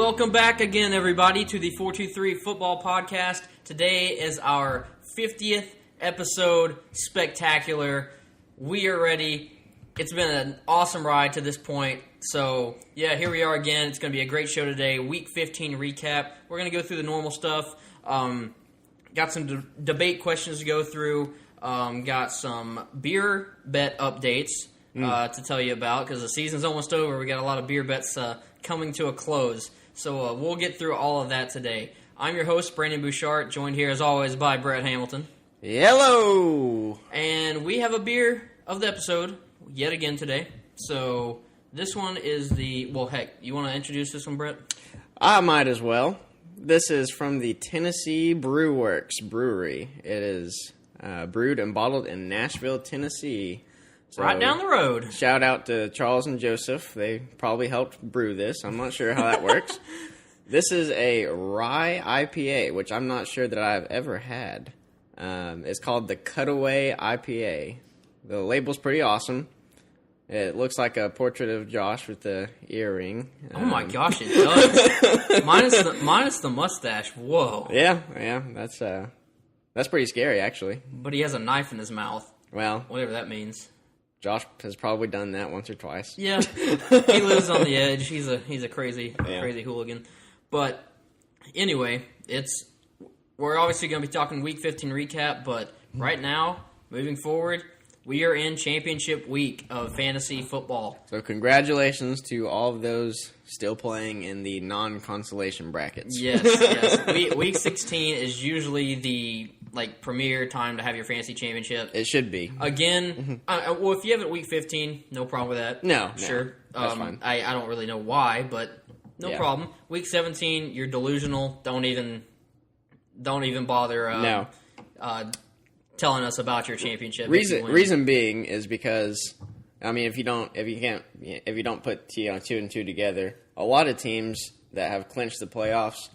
Welcome back again, everybody, to the 423 Football Podcast. Today is our 50th episode. Spectacular. We are ready. It's been an awesome ride to this point. So, yeah, here we are again. It's going to be a great show today. Week 15 recap. We're going to go through the normal stuff. Got some debate questions to go through. Got some beer bet updates to tell you about because the season's almost over. We got a lot of beer bets coming to a close. So we'll get through all of that today. I'm your host, Brandon Bouchard, joined here as always by Brett Hamilton. Hello! And we have a beer of the episode yet again today. So this one is the, well, heck, you want to introduce this one, Brett? I might as well. This is from the Tennessee Brew Works Brewery. It is brewed and bottled in Nashville, Tennessee. So, right down the road. Shout out to Charles and Joseph. They probably helped brew this. I'm not sure how that works. This is a rye IPA, which I'm not sure that I've ever had. It's called the Cutaway IPA. The label's pretty awesome. It looks like a portrait of Josh with the earring. Oh my gosh, it does. minus the mustache. Whoa. Yeah, that's pretty scary, actually. But he has a knife in his mouth. Well, whatever that means. It's has probably done that once or twice. Yeah, he lives on the edge. He's a crazy hooligan. But anyway, we're obviously going to be talking Week 15 recap. But right now, moving forward, we are in championship week of fantasy football. So congratulations to all of those still playing in the non-consolation brackets. Yes. Week 16 is usually the premier time to have your fantasy championship. It should be. Again, well, if you have it Week 15, no problem with that. No. Sure. That's fine. I don't really know why, but no problem. Week 17, you're delusional. Don't even bother telling us about your championship. Reason being is because, I mean, if you don't put 2 and 2 together, a lot of teams that have clinched the playoffs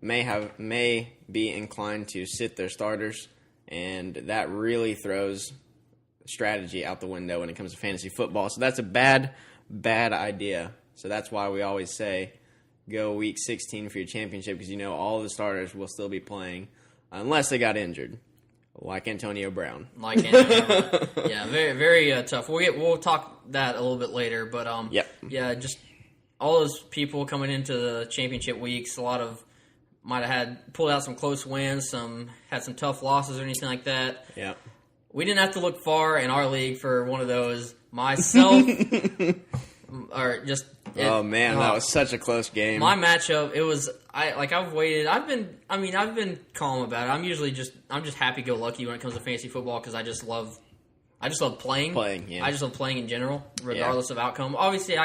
may be inclined to sit their starters, and that really throws strategy out the window when it comes to fantasy football. So that's a bad idea. So that's why we always say go Week 16 for your championship, because all the starters will still be playing unless they got injured. Like Antonio Brown. Yeah, very, very tough. We'll talk that a little bit later, but yeah, just all those people coming into the championship weeks, a lot of might have pulled out some close wins, some had some tough losses or anything like that. Yeah, we didn't have to look far in our league for one of those. Myself, that was such a close game. My matchup, I've waited. I've been calm about it. I'm just happy-go-lucky when it comes to fantasy football because I just love playing. I just love playing in general, regardless of outcome. Obviously,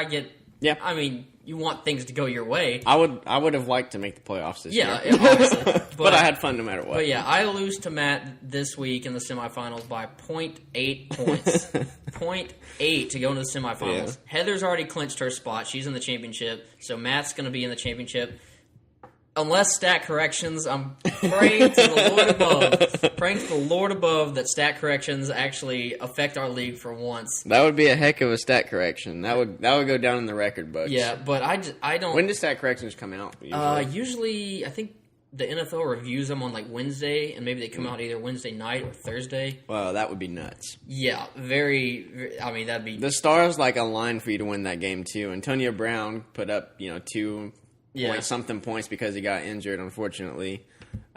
you want things to go your way. I would have liked to make the playoffs this year. Yeah, obviously. But I had fun no matter what. But yeah, I lose to Matt this week in the semifinals by 0.8 points. 0.8 to go into the semifinals. Yeah. Heather's already clinched her spot. She's in the championship. So Matt's going to be in the championship. Unless stat corrections, I'm praying to the Lord above. Praying to the Lord above that stat corrections actually affect our league for once. That would be a heck of a stat correction. That would go down in the record books. Yeah, but I don't. When do stat corrections come out? Usually, I think the NFL reviews them on Wednesday, and maybe they come out either Wednesday night or Thursday. Well, that would be nuts. Yeah, very. I mean, that'd be. The stars aligned for you to win that game too. Antonio Brown put up 2. Something points because he got injured, unfortunately.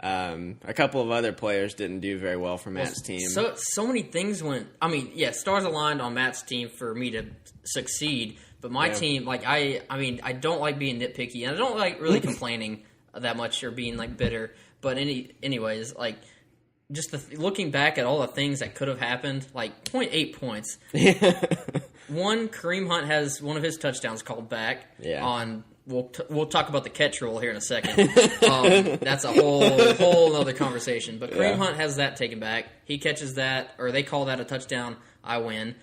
A couple of other players didn't do very well for Matt's team. So many things went. I mean, stars aligned on Matt's team for me to succeed. But my team, I don't like being nitpicky, and I don't like really complaining that much or being bitter. But anyways, just looking back at all the things that could have happened, 0.8 points. One, Kareem Hunt has one of his touchdowns called back on. We'll talk about the catch rule here in a second. That's a whole other conversation. But Kareem Hunt has that taken back. He catches that, or they call that a touchdown. I win.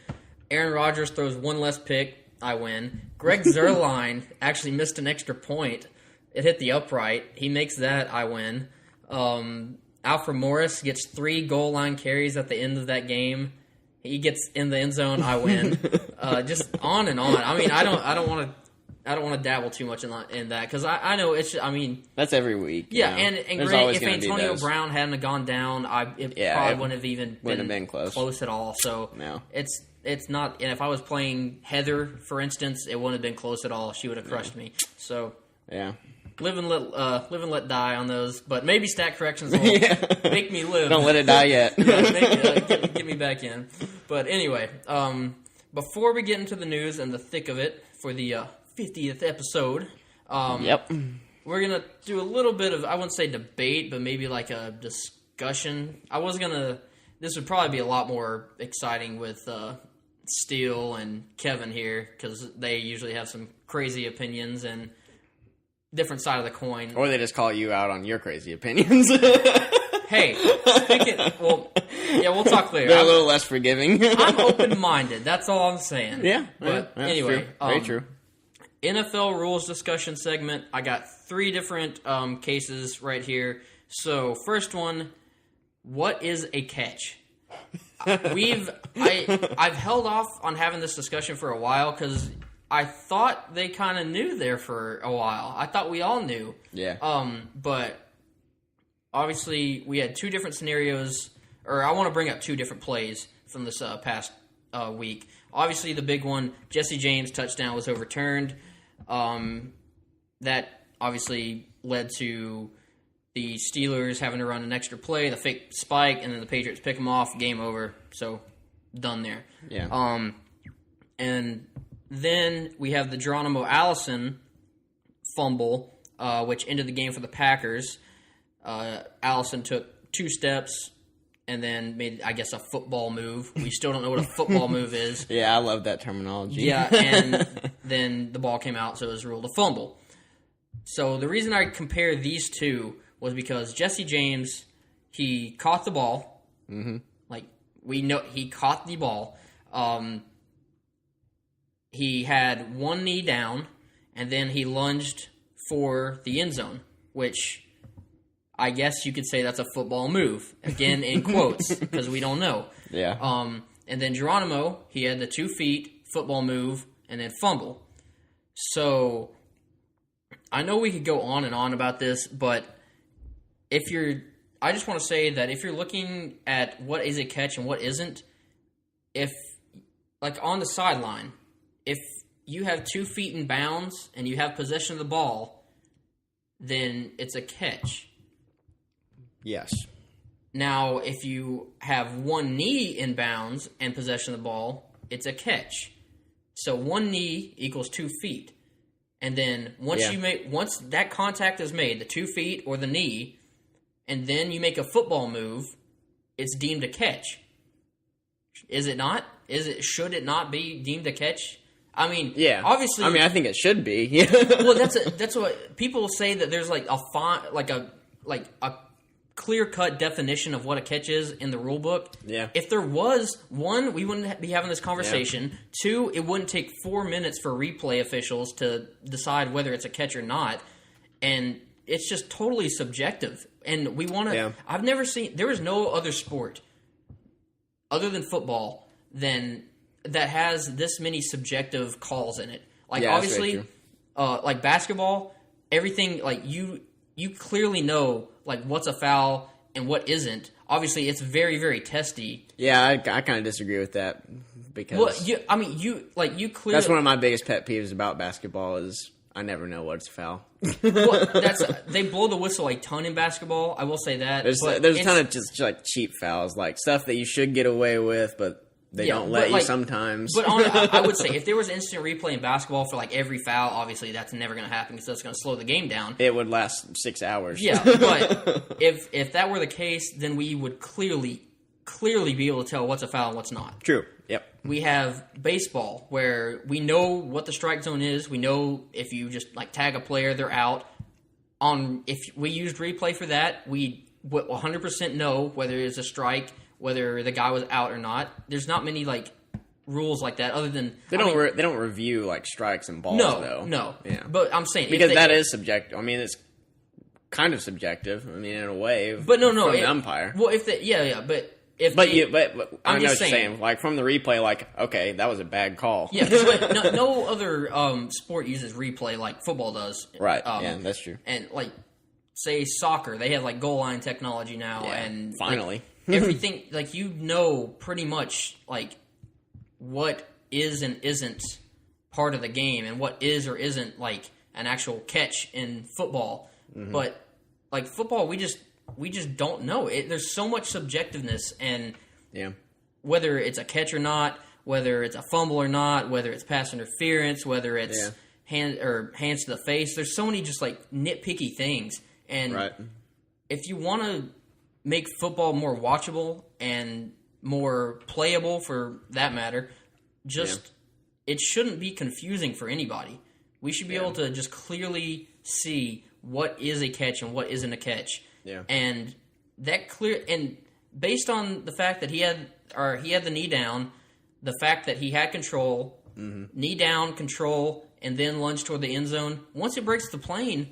Aaron Rodgers throws one less pick. I win. Greg Zuerlein actually missed an extra point. It hit the upright. He makes that. I win. Alfred Morris gets 3 goal line carries at the end of that game. He gets in the end zone. I win. Just on and on. I mean, I don't want to I don't want to dabble too much in that because I know it's. I mean, that's every week. Yeah, and great, if Antonio Brown hadn't have gone down, it probably wouldn't have even been close at all. So no. It's not. And if I was playing Heather, for instance, it wouldn't have been close at all. She would have crushed me. So yeah. Live and let die on those, but maybe stat corrections will make me live. Don't let it die yet. Get me back in. But anyway, before we get into the news and the thick of it for the 50th episode, we're gonna do a little bit of, I wouldn't say debate, but maybe like a discussion. This would probably be a lot more exciting with Steele and Kevin here because they usually have some crazy opinions and different side of the coin. Or they just call you out on your crazy opinions. Hey, we'll talk later. They're a little less forgiving. I'm open-minded. That's all I'm saying. Yeah. But anyway. True. Very true. NFL rules discussion segment. I got 3 different cases right here. So, first one, what is a catch? I've held off on having this discussion for a while because I thought they kind of knew there for a while. I thought we all knew. Yeah. But obviously we had 2 different scenarios, or I want to bring up 2 different plays from this past week. Obviously the big one, Jesse James' touchdown was overturned. That obviously led to the Steelers having to run an extra play, the fake spike, and then the Patriots pick them off, game over. So, done there. Yeah. And then we have the Geronimo Allison fumble, which ended the game for the Packers. Allison took 2 steps and then made, I guess, a football move. We still don't know what a football move is. Yeah, I love that terminology. Yeah, and then the ball came out, so it was ruled a fumble. So the reason I compare these 2 was because Jesse James, he caught the ball. Mm-hmm. Like, we know he caught the ball. He had one knee down, and then he lunged for the end zone, which I guess you could say that's a football move. Again, in quotes, because we don't know. Yeah. And then Geronimo, he had the 2 feet, football move, and then fumble. So, I know we could go on and on about this, but I just want to say that if you're looking at what is a catch and what isn't, if, like on the sideline, if you have 2 feet in bounds and you have possession of the ball, then it's a catch. Yes. Now, if you have 1 knee in bounds and possession of the ball, it's a catch. So 1 knee equals 2 feet. And then once that contact is made, the 2 feet or the knee, and then you make a football move, it's deemed a catch. Is it not? Should it not be deemed a catch? I mean, yeah. Obviously, I mean, I think it should be. Well, that's what people say, that there's like a clear-cut definition of what a catch is in the rule book. Yeah. If there was, 1, we wouldn't be having this conversation. Yeah. 2, it wouldn't take 4 minutes for replay officials to decide whether it's a catch or not. And it's just totally subjective. And we want to... Yeah. I've never seen... There is no other sport other than football that has this many subjective calls in it. Like, obviously, like basketball, everything, like, you clearly know, like, what's a foul and what isn't. Obviously, it's very, very testy. Yeah, I kind of disagree with that because... Well, you clearly... That's one of my biggest pet peeves about basketball is I never know what's a foul. Well, they blow the whistle a ton in basketball. I will say that. There's a ton of just like cheap fouls, like stuff that you should get away with, but they don't let you sometimes. But I would say if there was instant replay in basketball for like every foul, obviously that's never going to happen because that's going to slow the game down. It would last 6 hours. Yeah, but if that were the case, then we would clearly be able to tell what's a foul and what's not. True. Yep. We have baseball where we know what the strike zone is. We know if you just like tag a player, they're out. If we used replay for that, we 100% know whether it's a strike, whether the guy was out or not. There's not many like rules like that other than they don't review like strikes and balls though. No. Yeah. But I'm saying because that is subjective. I mean, it's kind of subjective. I mean, in a way. But no, from the umpire. Well, but If But they, but I know what you're saying. Like from the replay, like okay, that was a bad call. Yeah, because no other sport uses replay like football does. Right. Yeah, that's true. And like, say soccer, they have like goal line technology now, and finally like, everything like pretty much like what is and isn't part of the game, and what is or isn't like an actual catch in football. Mm-hmm. But like football, we just don't know. There's so much subjectiveness, and whether it's a catch or not, whether it's a fumble or not, whether it's pass interference, whether it's hands to the face. There's so many just like nitpicky things, and if you want to make football more watchable and more playable, for that matter, it shouldn't be confusing for anybody. We should be able to just clearly see what is a catch and what isn't a catch. Yeah. And based on the fact that he had the knee down, the fact that he had control, knee down, control, and then lunge toward the end zone. Once it breaks the plane,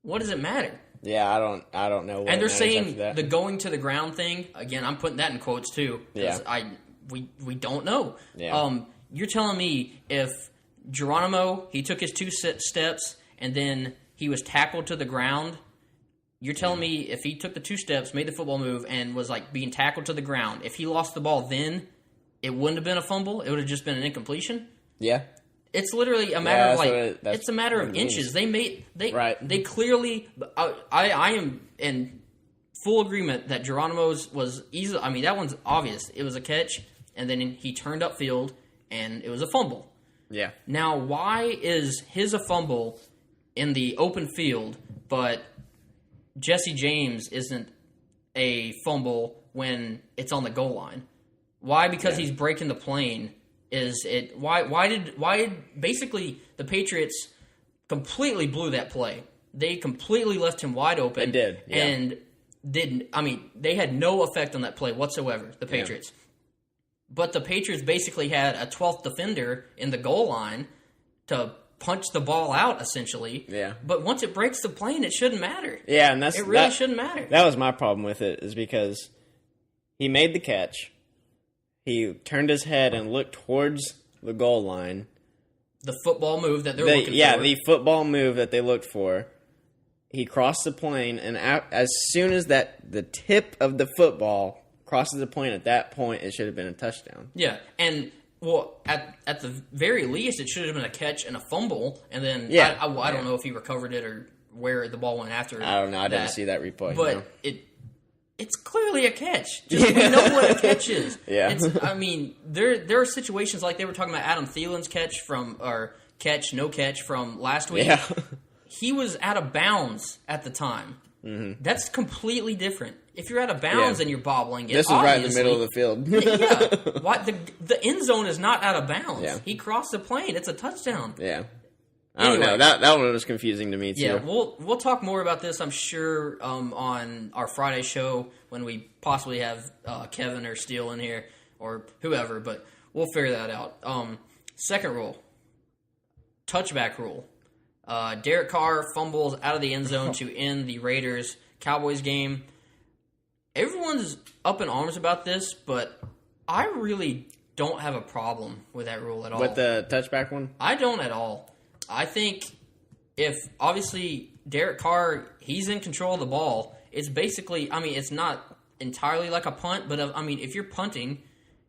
what does it matter? Yeah, I don't know. And they're saying the going to the ground thing again. I'm putting that in quotes too. Yeah. We don't know. Yeah. You're telling me if Geronimo, he took his 2 steps and then he was tackled to the ground. You're telling me if he took the 2 steps, made the football move, and was like being tackled to the ground, if he lost the ball then, it wouldn't have been a fumble? It would have just been an incompletion? Yeah. It's literally a matter of it's a matter of inches. They clearly, I am in full agreement that Geronimo's was easy. I mean, that one's obvious. It was a catch, and then he turned upfield, and it was a fumble. Yeah. Now, why is his a fumble in the open field, but Jesse James isn't a fumble when it's on the goal line? Why? Because he's breaking the plane. Why did basically the Patriots completely blew that play? They completely left him wide open. They did. Yeah. And they had no effect on that play whatsoever, the Patriots. Yeah. But the Patriots basically had a 12th defender in the goal line to punch the ball out, essentially. Yeah. But once it breaks the plane, it shouldn't matter. Yeah, and it really shouldn't matter. That was my problem with it, is because he made the catch. He turned his head and looked towards the goal line. The football move that they're looking for. Yeah, the football move that they looked for. He crossed the plane, and as soon as the tip of the football crosses the plane, at that point, it should have been a touchdown. Yeah, and at the very least, it should have been a catch and a fumble, and then I don't know if he recovered it or where the ball went after. I don't know. I didn't see that replay. But it's clearly a catch. We know what a catch is. Yeah. There are situations like they were talking about Adam Thielen's no catch from last week. Yeah. He was out of bounds at the time. Mm-hmm. That's completely different. If you're out of bounds and you're bobbling it, this is right in the middle of the field. Yeah. Why, the end zone is not out of bounds. Yeah. He crossed the plane. It's a touchdown. Yeah. I don't know. That one was confusing to me, too. Yeah, we'll talk more about this, I'm sure, on our Friday show when we possibly have Kevin or Steele in here or whoever, but we'll figure that out. Second rule, touchback rule. Derek Carr fumbles out of the end zone to end the Raiders-Cowboys game. Everyone's up in arms about this, but I really don't have a problem with that rule at all. With the touchback one? I don't at all. I think if, obviously, Derek Carr, he's in control of the ball, it's basically, it's not entirely like a punt, but, if you're punting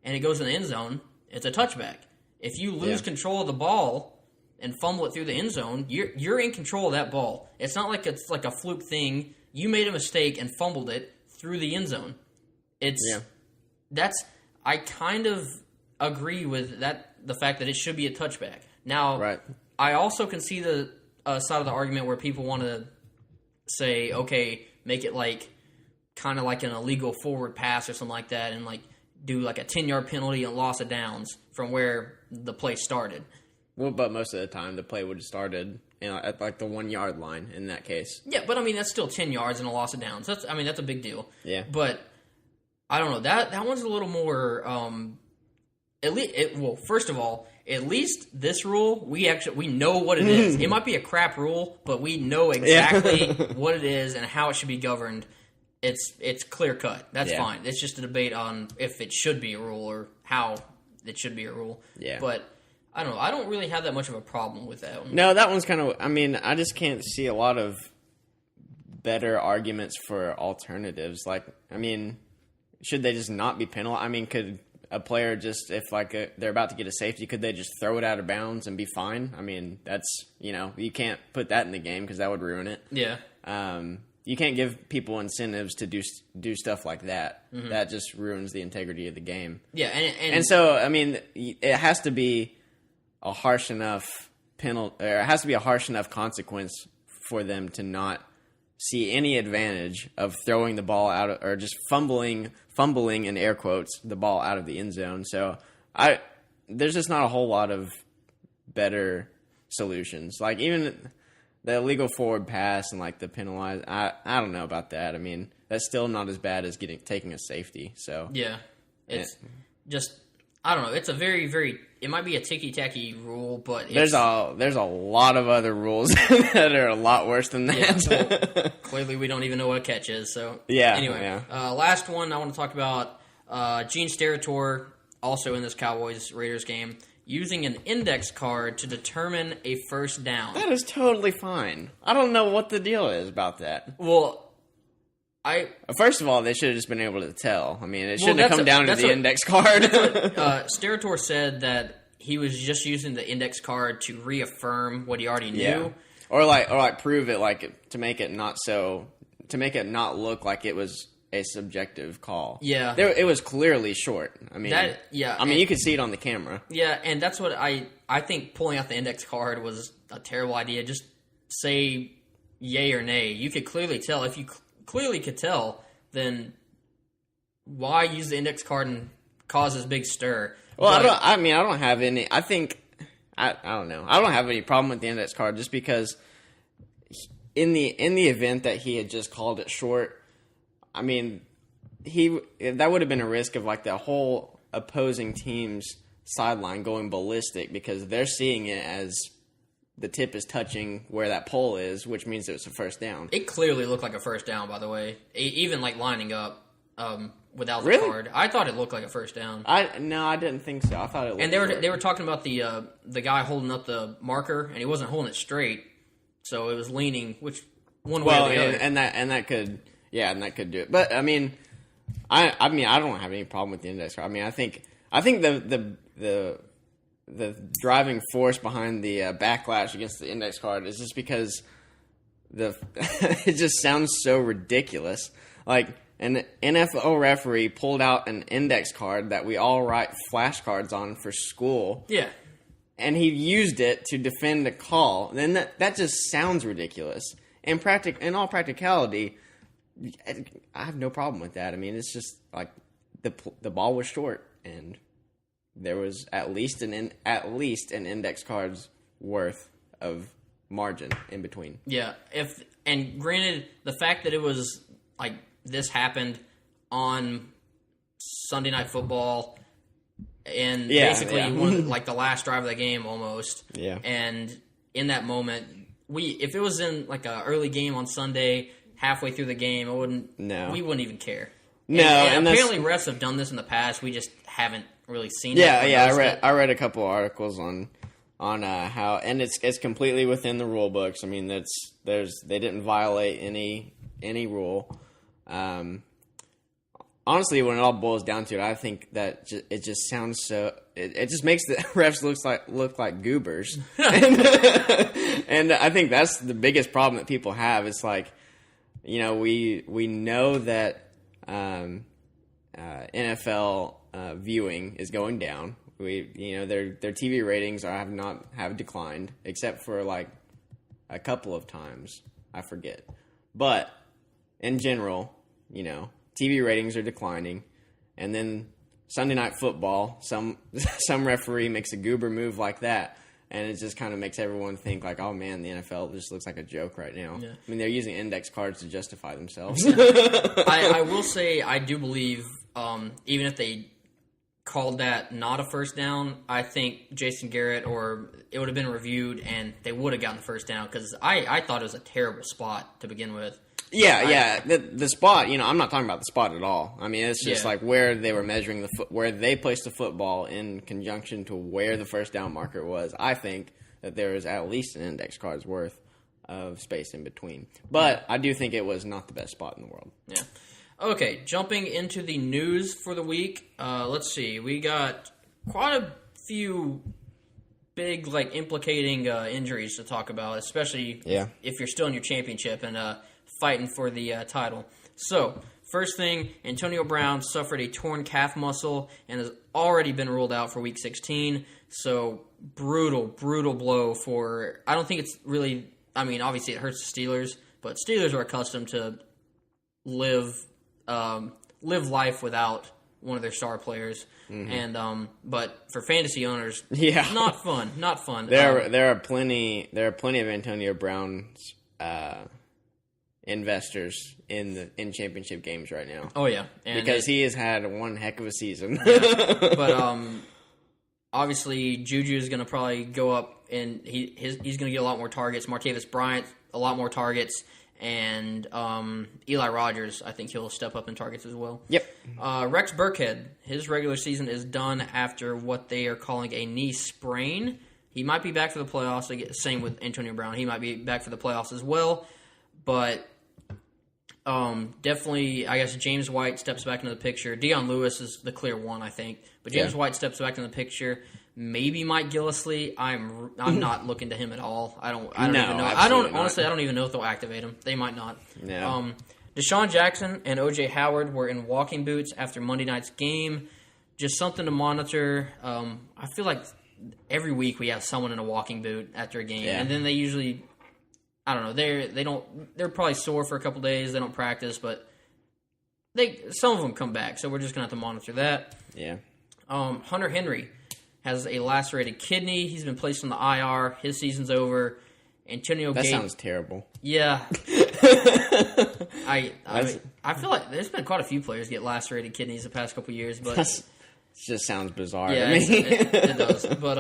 and it goes in the end zone, it's a touchback. If you lose control of the ball and fumble it through the end zone, you're in control of that ball. It's not like it's like a fluke thing. You made a mistake and fumbled it through the end zone. I kind of agree with that, the fact that it should be a touchback. Now, right. I also can see the side of the argument where people want to say, okay, make it kind of like an illegal forward pass or something like that, and do a 10-yard penalty and loss of downs from where the play started. Well, but most of the time the play would have started at the 1 yard line in that case. Yeah, but that's still 10 yards and a loss of downs. That's a big deal. Yeah. But I don't know, that one's a little more. First of all, at least this rule, we know what it is. It might be a crap rule, but we know exactly what it is and how it should be governed. it's clear cut. That's Yeah. fine. It's just a debate on if it should be a rule or how it should be a rule. Yeah. But I don't know. I don't really have that much of a problem with that one. No, that one's kind of. I mean, I just can't see a lot of better arguments for alternatives. Like, I mean, should they just not be penalized? I mean, could a player just, if they're about to get a safety, could they just throw it out of bounds and be fine? I mean, that's, you can't put that in the game because that would ruin it. Yeah. You can't give people incentives to do stuff like that. Mm-hmm. That just ruins the integrity of the game. Yeah, and so, I mean, it has to be a harsh enough penalty, or it has to be a harsh enough consequence for them to not see any advantage of throwing the ball out or just fumbling in air quotes the ball out of the end zone. So there's just not a whole lot of better solutions. Like even the illegal forward pass and like the penalized, I don't know about that. I mean, that's still not as bad as taking a safety. So yeah, it's just, I don't know. It's a very, very, it might be a ticky-tacky rule, but there's a lot of other rules that are a lot worse than that. Yeah, well, clearly we don't even know what a catch is. So yeah. Anyway, yeah. Last one I want to talk about. Gene Steratore, also in this Cowboys-Raiders game, using an index card to determine a first down. That is totally fine. I don't know what the deal is about that. Well, first of all, they should have just been able to tell. I mean, it shouldn't have come down to the index card. Steratore said that he was just using the index card to reaffirm what he already knew, yeah. or prove it, to make it not look like it was a subjective call. Yeah, it was clearly short. I mean, you could see it on the camera. Yeah, and that's what I think. Pulling out the index card was a terrible idea. Just say yay or nay. You could clearly tell. If you clearly could tell, then why use the index card and cause this big stir? Well, I don't have any. I think I don't know. I don't have any problem with the index card just because in the event that he had just called it short, I mean, that would have been a risk of like the whole opposing team's sideline going ballistic because they're seeing it as the tip is touching where that pole is, which means it was a first down. It clearly looked like a first down, by the way. Even like lining up without the really? Card. I thought it looked like a first down. No, I didn't think so. I thought it looked and they were talking about the guy holding up the marker, and he wasn't holding it straight, so it was leaning which one way or the other. and that could do it. But I mean, I don't have any problem with the index card. I mean, I think the driving force behind the backlash against the index card is just because it just sounds so ridiculous. Like an NFL referee pulled out an index card that we all write flashcards on for school. Yeah. And he used it to defend a call. Then that just sounds ridiculous. In all practicality, I have no problem with that. I mean, it's just like the ball was short and there was at least an index card's worth of margin in between. Yeah, and granted, the fact that it was like this happened on Sunday Night Football, and basically one like the last drive of the game almost. Yeah, and in that moment, if it was in like an early game on Sunday, halfway through the game, we wouldn't even care. No, and apparently refs have done this in the past. We just haven't really seen it. Yeah. I read a couple articles on how, and it's completely within the rule books. I mean, they didn't violate any rule. Honestly, when it all boils down to it, I think that it just sounds so. It just makes the refs look like goobers, and I think that's the biggest problem that people have. It's like, we know that NFL viewing is going down. Their TV ratings have declined, except for like a couple of times. I forget, but in general, TV ratings are declining, and then Sunday Night Football, some referee makes a goober move like that, and it just kind of makes everyone think like, oh man, the NFL just looks like a joke right now. Yeah. I mean, they're using index cards to justify themselves. I will say I do believe, even if they called that not a first down, I think Jason Garrett or it would have been reviewed and they would have gotten the first down because I thought it was a terrible spot to begin with. Yeah. The spot, I'm not talking about the spot at all. I mean, it's just like where they were measuring where they placed the football in conjunction to where the first down marker was. I think that there is at least an index card's worth of space in between. But I do think it was not the best spot in the world. Yeah. Okay, jumping into the news for the week. Let's see. We got quite a few big, implicating injuries to talk about, especially if you're still in your championship and fighting for the title. So, first thing, Antonio Brown suffered a torn calf muscle and has already been ruled out for Week 16. So, brutal blow for... I don't think it's really... I mean, obviously it hurts the Steelers, but Steelers are accustomed to live life without one of their star players. Mm-hmm. And but for fantasy owners, not fun. There are plenty of Antonio Brown's investors in championship games right now. Oh yeah, because he has had one heck of a season. But obviously Juju is going to probably go up and he's going to get a lot more targets. Martavis Bryant a lot more targets. And Eli Rogers, I think he'll step up in targets as well. Yep. Rex Burkhead, his regular season is done after what they are calling a knee sprain. He might be back for the playoffs. Same with Antonio Brown. He might be back for the playoffs as well. But definitely, I guess James White steps back into the picture. Deion Lewis is the clear one, I think. But James White steps back into the picture. Maybe Mike Gillislee. I'm not looking to him at all. I don't even know. Honestly, I don't even know if they'll activate him. They might not. No. Deshaun Jackson and O.J. Howard were in walking boots after Monday night's game. Just something to monitor. I feel like every week we have someone in a walking boot after a game, and then they usually, I don't know. They're probably sore for a couple days. They don't practice, but some of them come back. So we're just gonna have to monitor that. Yeah. Hunter Henry has a lacerated kidney. He's been placed on the IR. His season's over. Antonio Gates. That sounds terrible. Yeah. I feel like there's been quite a few players get lacerated kidneys the past couple years, but it just sounds bizarre to me. It does. But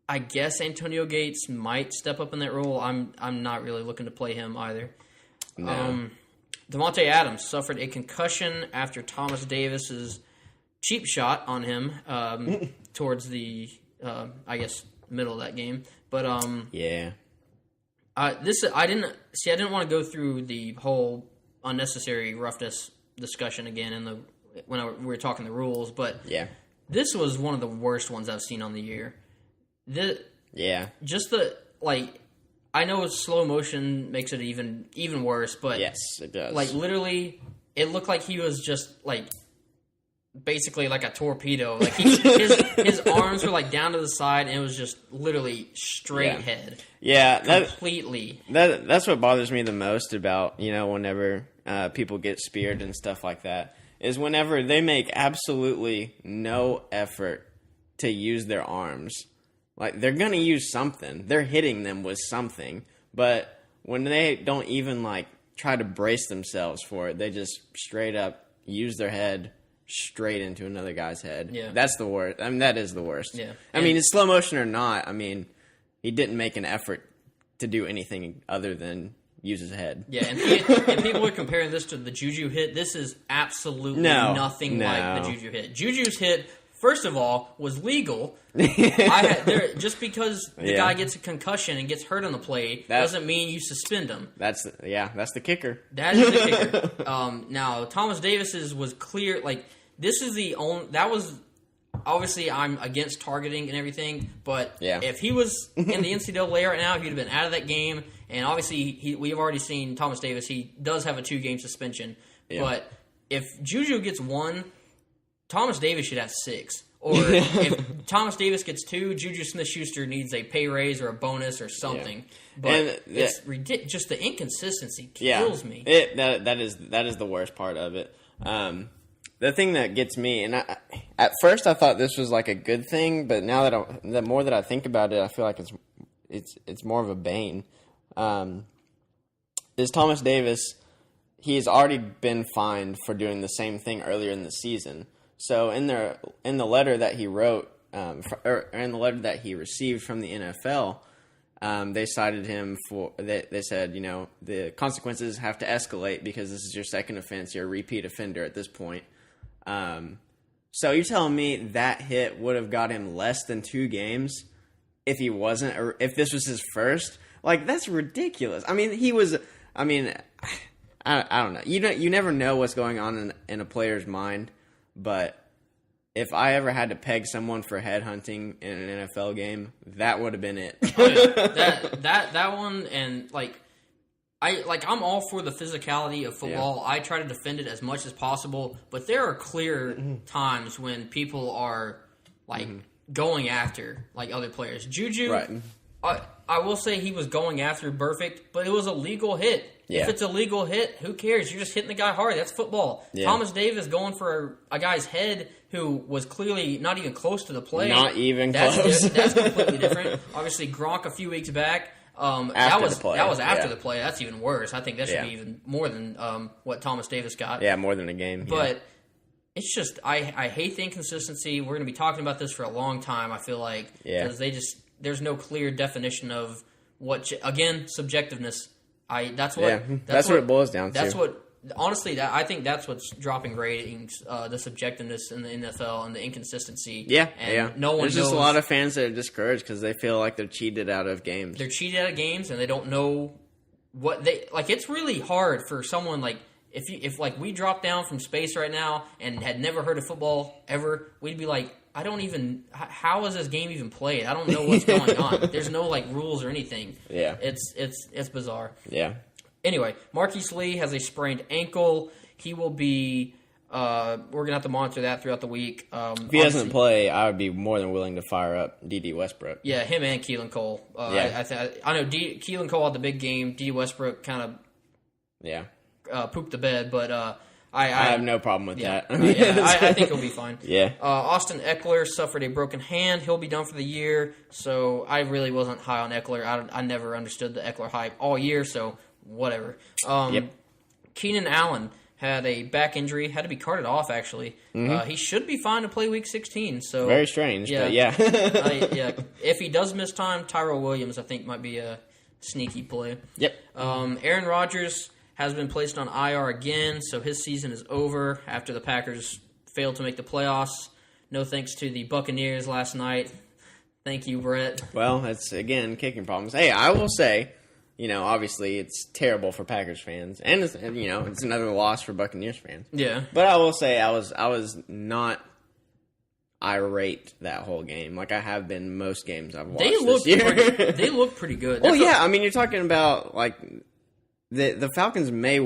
I guess Antonio Gates might step up in that role. I'm not really looking to play him either. No. Devontae Adams suffered a concussion after Thomas Davis's cheap shot on him towards the I guess middle of that game, but I didn't want to go through the whole unnecessary roughness discussion again when we were talking the rules, but this was one of the worst ones I've seen on the year. Just I know slow motion makes it even worse, but yes, it does. Literally, it looked like he was just basically like a torpedo. His arms were down to the side, and it was just literally straight head. Yeah, completely. That's what bothers me the most about whenever people get speared and stuff like that is whenever they make absolutely no effort to use their arms. They're gonna use something. They're hitting them with something, but when they don't even try to brace themselves for it, they just straight up use their head straight into another guy's head. Yeah. That's the worst. I mean, that is the worst. Yeah. I mean, it's slow motion or not. I mean, he didn't make an effort to do anything other than use his head. Yeah, and people are comparing this to the Juju hit. This is absolutely nothing like the Juju hit. Juju's hit, first of all, was legal. Just because the guy gets a concussion and gets hurt on the play doesn't mean you suspend him. That's the kicker. That is the kicker. Now, Thomas Davis's was clear. This is the only... That was... Obviously, I'm against targeting and everything, but if he was in the NCAA right now, he'd have been out of that game. And obviously, we've already seen Thomas Davis. He does have a 2-game suspension. Yeah. But if Juju gets 1, Thomas Davis should have 6. Or if Thomas Davis gets 2, Juju Smith-Schuster needs a pay raise or a bonus or something. Yeah. But it's ridiculous. Just the inconsistency kills me. That is the worst part of it. The thing that gets me, and at first I thought this was a good thing, but now the more that I think about it, I feel like it's more of a bane. Is Thomas Davis? He's already been fined for doing the same thing earlier in the season. So in the letter that he wrote, or in the letter that he received from the NFL, They cited him for, they said, the consequences have to escalate because this is your second offense. You're a repeat offender at this point. So you're telling me that hit would have got him less than 2 games if he wasn't, or if this was his first? Like, that's ridiculous. I mean, I don't know. You never know what's going on in a player's mind, but if I ever had to peg someone for headhunting in an NFL game, that would have been it. Oh, yeah. That one, and I'm all for the physicality of football. Yeah. I try to defend it as much as possible, but there are clear times when people are going after other players. Juju, right. I will say he was going after Perfect, but it was a legal hit. Yeah. If it's a legal hit, who cares? You're just hitting the guy hard. That's football. Yeah. Thomas Davis going for a guy's head who was clearly not even close to the play. Not even close. That's completely different. Obviously, Gronk a few weeks back. That was after the play. That's even worse. I think that should be even more than what Thomas Davis got. Yeah, more than a game. But it's just I hate the inconsistency. We're going to be talking about this for a long time, I feel like. Because there's no clear definition of what, again, subjectiveness. That's what it boils down to. That's what, honestly, I think that's what's dropping ratings, the subjectiveness in the NFL and the inconsistency. Yeah, and no one There's just a lot of fans that are discouraged because they feel like they're cheated out of games. They're cheated out of games and they don't know what they, it's really hard for someone if we dropped down from space right now and had never heard of football ever, we'd be like, how is this game even played? I don't know what's going on. There's no rules or anything. Yeah. It's bizarre. Yeah. Anyway, Marquise Lee has a sprained ankle. He will be we're gonna have to monitor that throughout the week. If he doesn't play, I would be more than willing to fire up D.D. Westbrook. Yeah, him and Keelan Cole. I know Keelan Cole had the big game. D.D. Westbrook kind of pooped the bed, but I have no problem with that. I think he'll be fine. Yeah. Austin Eckler suffered a broken hand. He'll be done for the year. So I really wasn't high on Eckler. I never understood the Eckler hype all year, so whatever. Keenan Allen had a back injury. Had to be carted off, actually. Mm-hmm. He should be fine to play Week 16. So very strange, but yeah. If he does miss time, Tyrell Williams, I think, might be a sneaky play. Yep. Aaron Rodgers has been placed on IR again, so his season is over after the Packers failed to make the playoffs. No thanks to the Buccaneers last night. Thank you, Brett. Well, that's, again, kicking problems. Hey, I will say, obviously it's terrible for Packers fans, and it's another loss for Buccaneers fans. Yeah. But I will say I was not irate that whole game like I have been most games I've watched this year. They look pretty good. Well, I mean, you're talking about, the Falcons may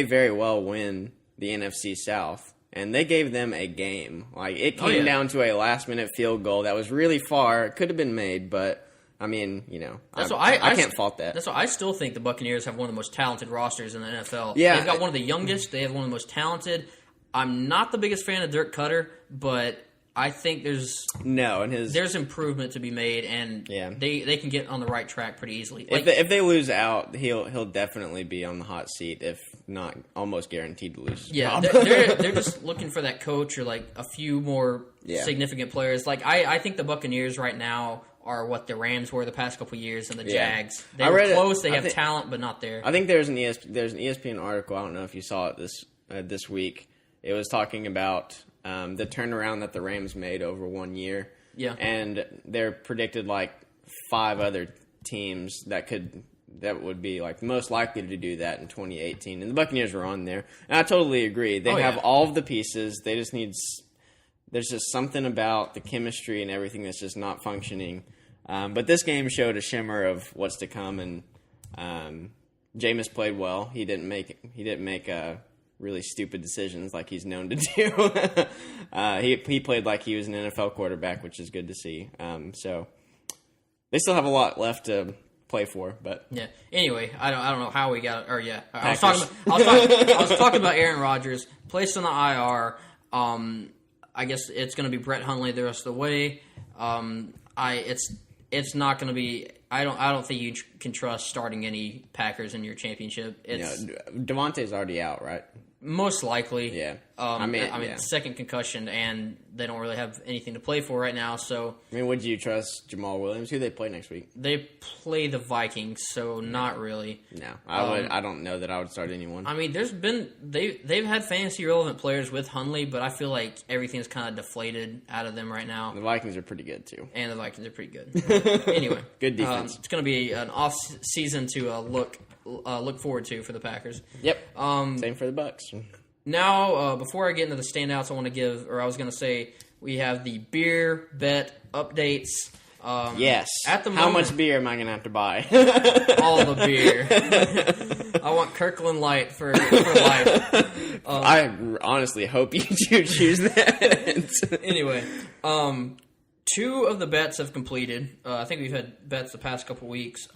very well win the NFC South, and they gave them a game. It came down to a last-minute field goal that was really far. It could have been made, but, I mean, I can't fault that. That's why I still think the Buccaneers have one of the most talented rosters in the NFL. Yeah. They've got one of the youngest. They have one of the most talented. I'm not the biggest fan of Dirk Cutter, but I think there's improvement to be made, and they can get on the right track pretty easily. If they lose out, he'll definitely be on the hot seat, if not almost guaranteed to lose. Yeah, they're just looking for that coach or a few more significant players. I think the Buccaneers right now are what the Rams were the past couple of years, and the Jags. They were close. They have talent, but not there. I think there's an ESPN article. I don't know if you saw it this week. It was talking about the turnaround that the Rams made over 1 year. Yeah. And they're predicted 5 other teams that would be most likely to do that in 2018. And the Buccaneers were on there. And I totally agree. They have all of the pieces. They just need there's just something about the chemistry and everything that's just not functioning. But this game showed a shimmer of what's to come, and Jameis played well. He didn't make really stupid decisions like he's known to do. He played like he was an NFL quarterback, which is good to see. So they still have a lot left to play for, but Anyway, I don't know how we got. I was talking about Aaron Rodgers placed on the IR. I guess it's going to be Brett Hundley the rest of the way. It's not going to be. I don't think you can trust starting any Packers in your championship. Devontae's already out, right? Most likely. Yeah. I mean, second concussion, and they don't really have anything to play for right now. So, I mean, would you trust Jamal Williams? Who they play next week? They play the Vikings, so not really. No, I don't know that I would start anyone. I mean, they've had fantasy relevant players with Hundley, but I feel like everything's kind of deflated out of them right now. The Vikings are pretty good too, and the Vikings are pretty good. Anyway, good defense. It's going to be an off season to look forward to for the Packers. Yep. Same for the Bucs. Now, before I get into the standouts, I was going to say we have the beer bet updates. Yes. At the moment, how much beer am I going to have to buy? All the beer. I want Kirkland Light for life. I honestly hope you choose that. Anyway, 2 of the bets have completed. I think we've had bets the past couple weeks.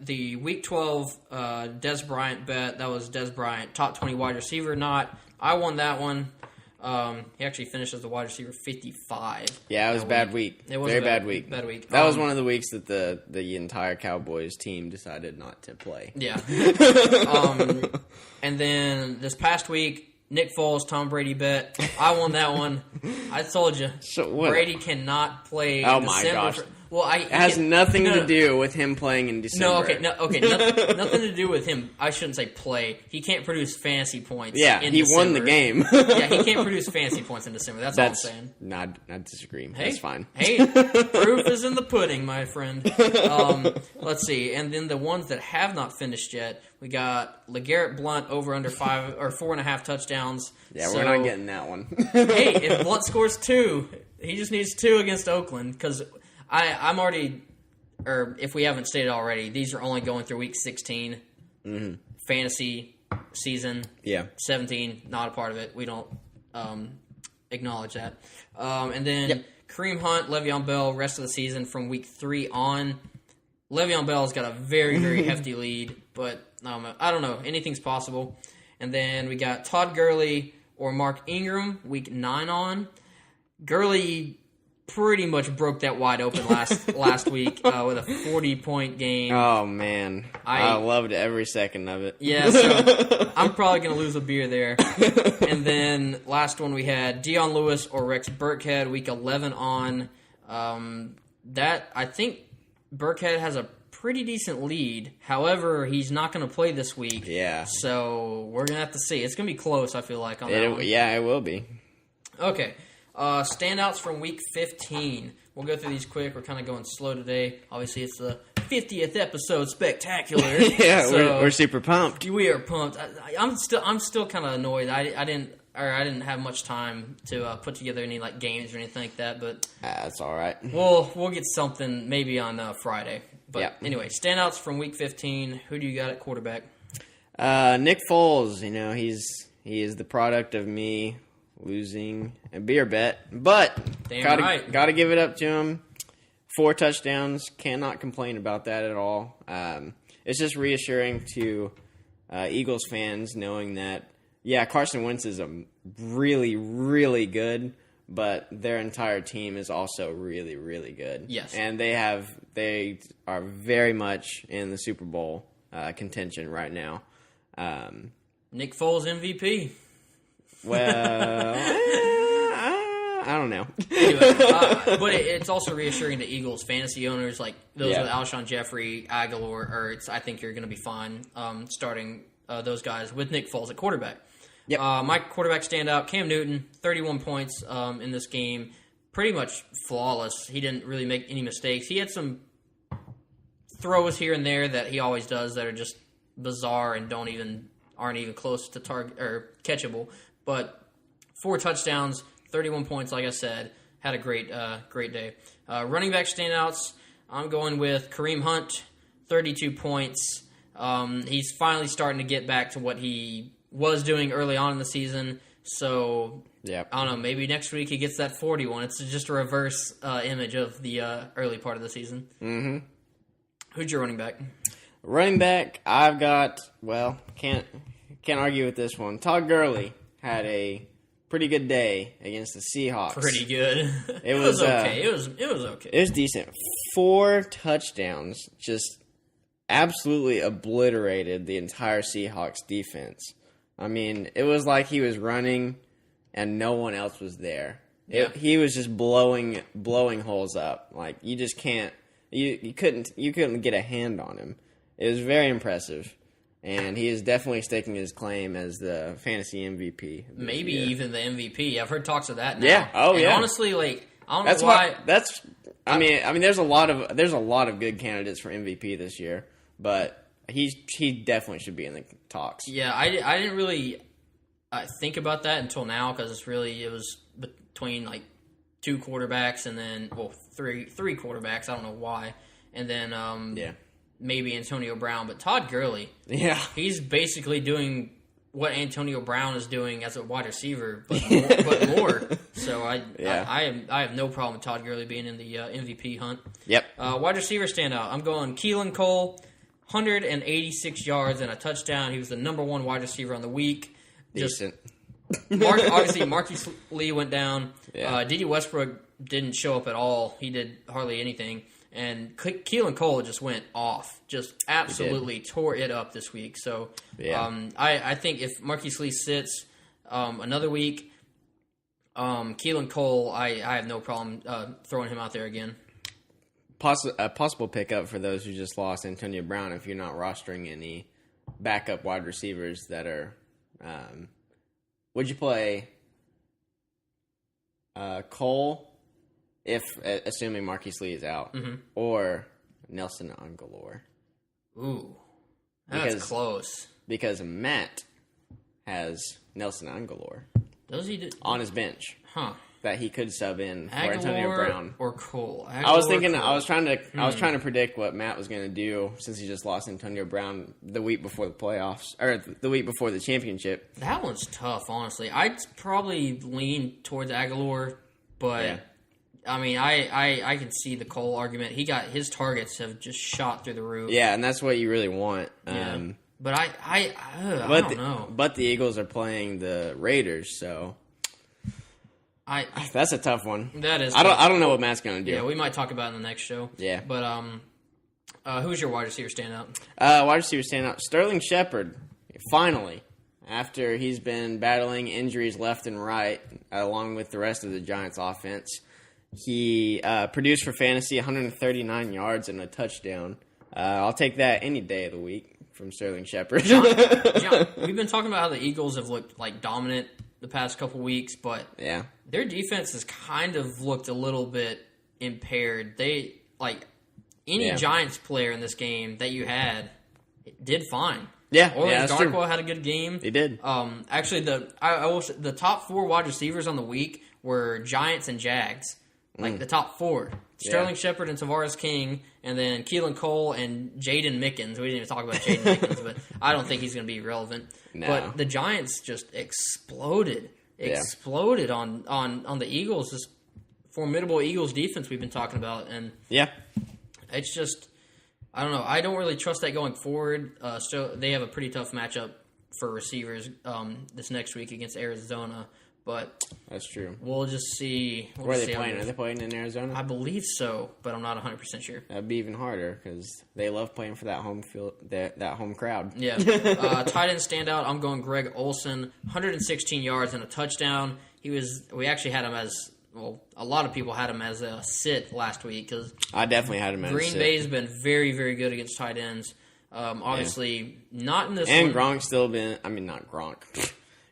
The Week 12 Dez Bryant bet, that was Dez Bryant, top 20 wide receiver or not. I won that one. He actually finished as the wide receiver 55. Yeah, it was a bad week. It was Very a bad week. Bad week. That was one of the weeks that the entire Cowboys team decided not to play. Yeah. And then this past week, Nick Foles, Tom Brady bet. I won that one. I told you. Brady cannot play in December. My gosh. It has nothing to do with him playing in December. Nothing to do with him. I shouldn't say play. He can't produce fantasy points. Yeah, in he December. Won the game. Yeah, he can't produce fantasy points in December. That's all I'm saying. I disagree. That's fine. Hey, proof is in the pudding, my friend. Let's see, and then the ones that have not finished yet, we got LeGarrette Blount over under 5 or 4.5 touchdowns. Yeah, we're not getting that one. Hey, if Blount scores 2, he just needs 2 against Oakland because. I'm already, or if we haven't stated already, these are only going through week 16. Mm-hmm. Fantasy season. Yeah. 17, not a part of it. We don't acknowledge that. And then Kareem Hunt, Le'Veon Bell, rest of the season from week 3 on. Le'Veon Bell's got a very, very hefty lead, but I don't know. Anything's possible. And then we got Todd Gurley or Mark Ingram, week 9 on. Gurley pretty much broke that wide open last week with a 40-point game. Oh, man. I loved every second of it. Yeah, so I'm probably going to lose a beer there. And then last one we had Dion Lewis or Rex Burkhead, week 11 on. I think Burkhead has a pretty decent lead. However, he's not going to play this week. Yeah. So we're going to have to see. It's going to be close, I feel like, on that one. Yeah, it will be. Okay. Standouts from week 15. We'll go through these quick. We're kind of going slow today. Obviously, it's the 50th episode spectacular. Yeah, so we're super pumped. We are pumped. I'm still kind of annoyed. I didn't have much time to put together any games or anything like that. But that's all right. We'll get something maybe on Friday. But anyway, standouts from week 15. Who do you got at quarterback? Nick Foles. He is the product of me losing a beer bet, but gotta give it up to him. 4 touchdowns, cannot complain about that at all. It's just reassuring to Eagles fans knowing that Carson Wentz is a really, really good, but their entire team is also really, really good. Yes, and they are very much in the Super Bowl contention right now. Nick Foles MVP. Well, I don't know. Anyway, but it's also reassuring to Eagles fantasy owners like those with Alshon Jeffrey, Aguilar, Ertz. I think you're going to be fine starting those guys with Nick Foles at quarterback. Yep. My quarterback standout, Cam Newton, 31 points in this game. Pretty much flawless. He didn't really make any mistakes. He had some throws here and there that he always does that are just bizarre and aren't even close to target or catchable. But 4 touchdowns, 31 points, like I said. Had a great day. Running back standouts, I'm going with Kareem Hunt, 32 points. He's finally starting to get back to what he was doing early on in the season. So, I don't know, maybe next week he gets that 41. It's just a reverse image of the early part of the season. Mm-hmm. Who's your running back? Running back, I've got, can't argue with this one. Todd Gurley had a pretty good day against the Seahawks. Pretty good. It was okay. It was okay. It was decent. 4 touchdowns, just absolutely obliterated the entire Seahawks defense. I mean, it was like he was running and no one else was there. Yeah. He was just blowing holes up. Like, you just can't, you couldn't get a hand on him. It was very impressive. And he is definitely staking his claim as the fantasy MVP. Maybe even the MVP. I've heard talks of that now. Yeah. Oh, and yeah. honestly, like, I don't know why. I mean, there's a lot of good candidates for MVP this year, but he definitely should be in the talks. Yeah, I didn't really think about that until now because it was between like two quarterbacks and then three quarterbacks. I don't know why, and then maybe Antonio Brown, but Todd Gurley. Yeah, he's basically doing what Antonio Brown is doing as a wide receiver, but more. So I have no problem with Todd Gurley being in the MVP hunt. Yep. Wide receiver standout. I'm going Keelan Cole, 186 yards and a touchdown. He was the number one wide receiver on the week. Decent. Obviously, Marquise Lee went down. Yeah. D.D. Westbrook didn't show up at all. He did hardly anything. And Keelan Cole just went off. Just absolutely tore it up this week. So I think if Marquise Lee sits another week, Keelan Cole, I have no problem throwing him out there again. A possible pickup for those who just lost Antonio Brown if you're not rostering any backup wide receivers that are... would you play Cole, assuming Marquise Lee is out, or Nelson Aguilar? Ooh, that's close. Because Matt has Nelson Aguilar. Does he on his bench? Huh. That he could sub in for Aguilar Antonio Brown or Cole. I was trying to predict what Matt was going to do since he just lost Antonio Brown the week before the playoffs or the week before the championship. That one's tough, honestly. I'd probably lean towards Aguilar, but I mean, I can see the Cole argument. His targets have just shot through the roof. Yeah, and that's what you really want. Yeah. But I don't know. But the Eagles are playing the Raiders, so. That's a tough one. That is. I don't know what Matt's gonna do. Yeah, we might talk about it in the next show. Yeah. But who's your wide receiver standout? Wide receiver standout, Sterling Shepard. Finally, after he's been battling injuries left and right, along with the rest of the Giants' offense, he produced for fantasy 139 yards and a touchdown. I'll take that any day of the week from Sterling Shepard. John, we've been talking about how the Eagles have looked like dominant the past couple weeks, but their defense has kind of looked a little bit impaired. They any Giants player in this game that you had did fine. Yeah, Orleans Darkwa had a good game. He did. Actually, the top four wide receivers on the week were Giants and Jags. The top four. Sterling Shepard and Tavares King, and then Keelan Cole and Jaden Mickens. We didn't even talk about Jaden Mickens, but I don't think he's going to be relevant. No. But the Giants just exploded on the Eagles, this formidable Eagles defense we've been talking about. And it's just, I don't know. I don't really trust that going forward. So they have a pretty tough matchup for receivers this next week against Arizona. But that's true. We'll just see. Where are they playing? Are they playing in Arizona? I believe so, but I'm not 100% sure. That'd be even harder because they love playing for that home field, that home crowd. Yeah. Tight end standout. I'm going Greg Olsen, 116 yards and a touchdown. We actually had him as a lot of people had him as a sit last week because I definitely had him as a sit. Green Bay's been very, very good against tight ends. Obviously, not in this. And Gronk's still been. I mean, not Gronk.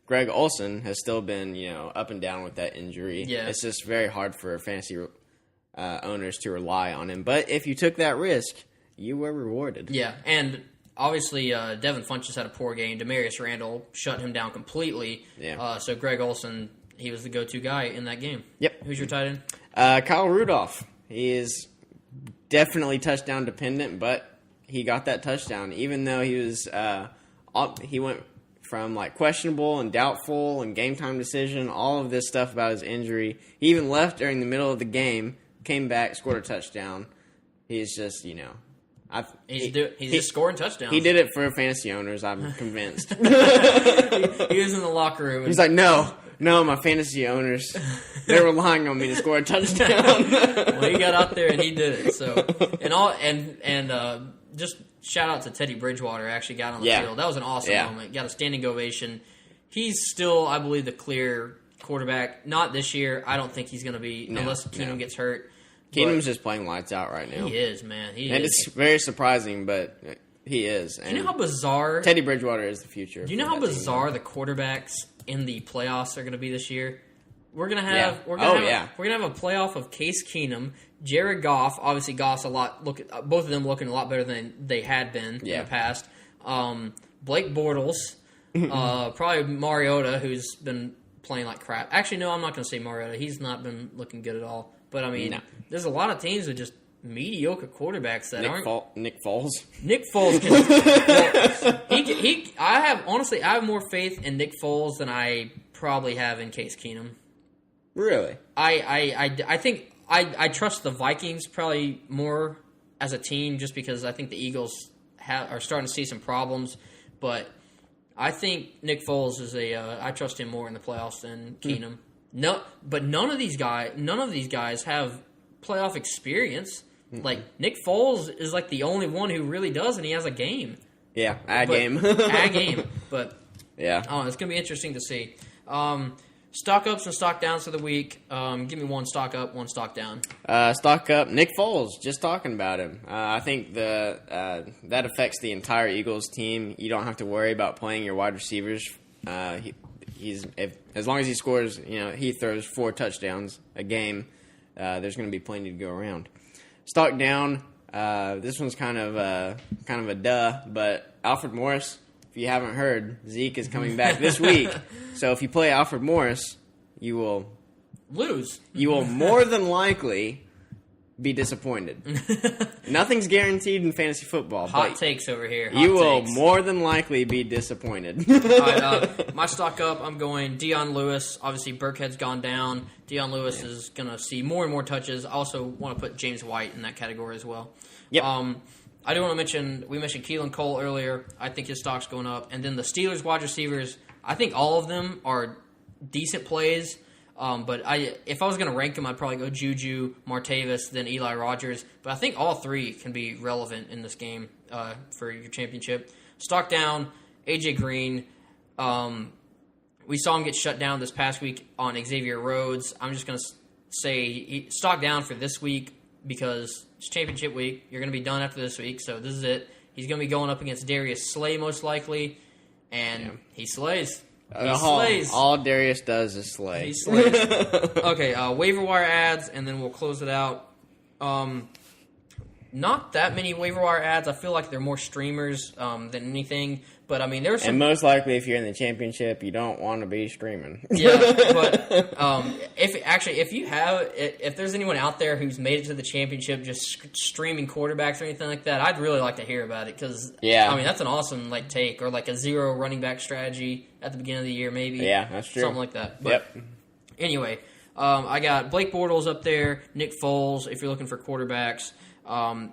Greg Olsen has still been, up and down with that injury. Yeah. It's just very hard for fantasy owners to rely on him. But if you took that risk, you were rewarded. Yeah, and obviously Devin Funchess had a poor game. Demarius Randall shut him down completely. Yeah. So Greg Olsen, he was the go-to guy in that game. Yep. Who's your tight end? Kyle Rudolph. He is definitely touchdown dependent, but he got that touchdown. Even though he went from questionable and doubtful and game time decision, all of this stuff about his injury. He even left during the middle of the game, came back, scored a touchdown. He's just, he's just scoring touchdowns. He did it for fantasy owners, I'm convinced. He was in the locker room. He's like, no, my fantasy owners, they're relying on me to score a touchdown. Well, he got out there and he did it. So, just shout out to Teddy Bridgewater actually got on the field. That was an awesome moment. Got a standing ovation. He's still, I believe, the clear quarterback. Not this year. I don't think he's going to be, unless Keenum gets hurt. Keenum's just playing lights out right now. He is, man. It's very surprising, but he is. Do you know how bizarre... Teddy Bridgewater is the future. Do you know how bizarre the quarterbacks in the playoffs are going to be this year? We're gonna have we're gonna have a playoff of Case Keenum, Jared Goff. Obviously, Goff's both of them looking a lot better than they had been in the past. Blake Bortles, probably Mariota, who's been playing like crap. Actually, no, I'm not gonna say Mariota. He's not been looking good at all. But I mean, there's a lot of teams with just mediocre quarterbacks that aren't. Nick Foles. Nick Foles can. I have more faith in Nick Foles than I probably have in Case Keenum. Really? I think I trust the Vikings probably more as a team just because I think the Eagles are starting to see some problems. But I think Nick Foles is I trust him more in the playoffs than Keenum. No, but none of these guys have playoff experience. Like Nick Foles is like the only one who really does, and he has a game. Yeah, a game. But yeah, it's gonna be interesting to see. Stock ups and stock downs for the week. Give me one stock up, one stock down. Stock up, Nick Foles. Just talking about him. I think that affects the entire Eagles team. You don't have to worry about playing your wide receivers. As long as he scores, he throws 4 touchdowns a game. There's going to be plenty to go around. Stock down. This one's kind of a duh, but Alfred Morris. If you haven't heard, Zeke is coming back this week. So if you play Alfred Morris, you will lose. You will more than likely be disappointed. Nothing's guaranteed in fantasy football. Hot takes over here. You will more than likely be disappointed. All right, my stock up, I'm going Dion Lewis. Obviously, Burkhead's gone down. Dion Lewis is going to see more and more touches. I also want to put James White in that category as well. Yep. I do want to mention, we mentioned Keelan Cole earlier. I think his stock's going up. And then the Steelers wide receivers, I think all of them are decent plays. But if I was going to rank them, I'd probably go Juju, Martavis, then Eli Rogers. But I think all 3 can be relevant in this game for your championship. Stock down, A.J. Green. We saw him get shut down this past week on Xavier Rhodes. I'm just going to say stock down for this week because it's championship week. You're going to be done after this week, so this is it. He's going to be going up against Darius Slay most likely, and he slays. He slays. All Darius does is slay. He slays. Okay, waiver wire ads, and then we'll close it out. Not that many waiver wire ads. I feel like they're more streamers than anything. But, I mean, there's some... And most likely, if you're in the championship, you don't want to be streaming. Yeah, but if there's anyone out there who's made it to the championship just streaming quarterbacks or anything like that, I'd really like to hear about it because, I mean, that's an awesome take or a 0 running back strategy at the beginning of the year maybe. Yeah, that's true. Something like that. But anyway, I got Blake Bortles up there, Nick Foles if you're looking for quarterbacks.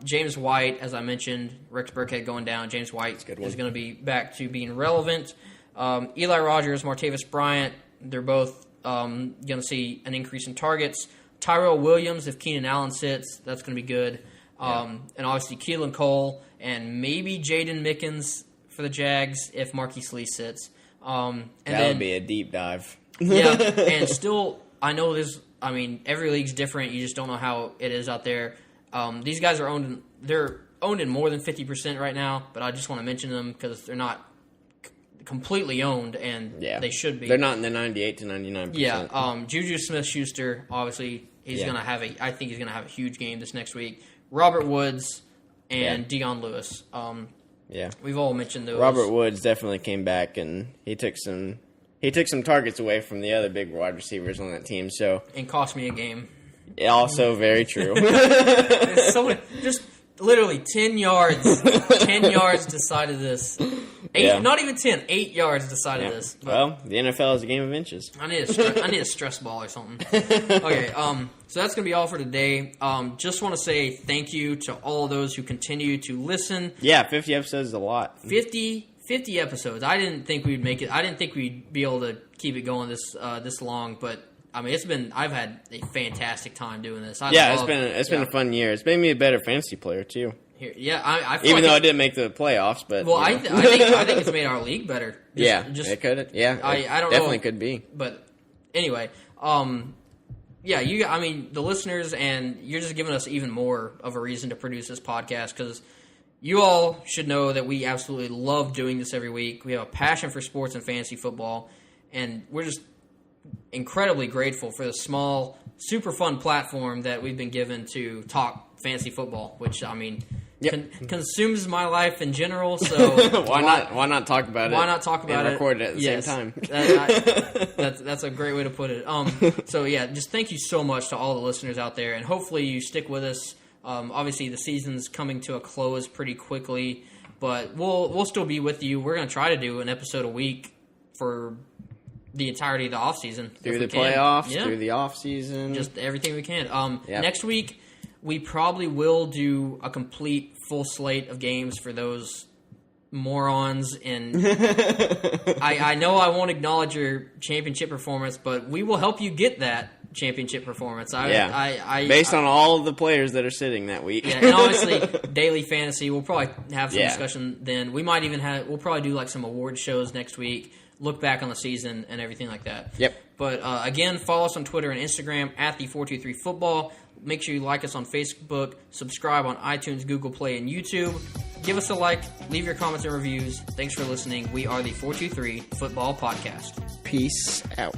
James White, as I mentioned, Rex Burkhead going down. James White is going to be back to being relevant. Eli Rogers, Martavis Bryant, they're both going to see an increase in targets. Tyrell Williams, if Keenan Allen sits, that's going to be good. And obviously Keelan Cole and maybe Jaden Mickens for the Jags if Marquise Lee sits. That would be a deep dive. And still, I know every league's different. You just don't know how it is out there. These guys are owned in more than 50% right now, but I just want to mention them because they're not completely owned, and they should be. They're not in the 98 to 99%. Yeah, Juju Smith-Schuster, obviously, I think he's going to have a huge game this next week. Robert Woods and Dion Lewis. We've all mentioned those. Robert Woods definitely came back, and he took some targets away from the other big wide receivers on that team. And cost me a game. Also very true. Just literally 10 yards. 10 yards decided this. Not even 10. 8 yards decided this. Well, the NFL is a game of inches. I need a stress ball or something. Okay, so that's going to be all for today. Just want to say thank you to all of those who continue to listen. Yeah, 50 episodes is a lot. 50 episodes. I didn't think we'd make it. I didn't think we'd be able to keep it going this long, but I mean, I've had a fantastic time doing this. It's been a fun year. It's made me a better fantasy player too. Here, yeah, I feel even like though it didn't make the playoffs, but I think it's made our league better. It could. Yeah, I don't definitely know, could be. But anyway, yeah, the listeners, and you're just giving us even more of a reason to produce this podcast because you all should know that we absolutely love doing this every week. We have a passion for sports and fantasy football, and we're just incredibly grateful for the small, super fun platform that we've been given to talk fantasy football, which, I mean, consumes my life in general. So why not talk about it? Why not talk about and record it at the same time? That's a great way to put it. So yeah, just thank you so much to all the listeners out there, and hopefully you stick with us. Obviously, the season's coming to a close pretty quickly, but we'll still be with you. We're going to try to do an episode a week for the entirety of the off season through the playoffs, through the off season, just everything we can. Next week we probably will do a complete full slate of games for those morons. And I know I won't acknowledge your championship performance, but we will help you get that championship performance. Based on all of the players that are sitting that week. Yeah, and obviously daily fantasy. We'll probably have some discussion then. We might even we'll probably do like some award shows next week. Look back on the season and everything like that. Yep. But again, follow us on Twitter and Instagram at the423football. Make sure you like us on Facebook. Subscribe on iTunes, Google Play, and YouTube. Give us a like. Leave your comments and reviews. Thanks for listening. We are the 423 Football Podcast. Peace out.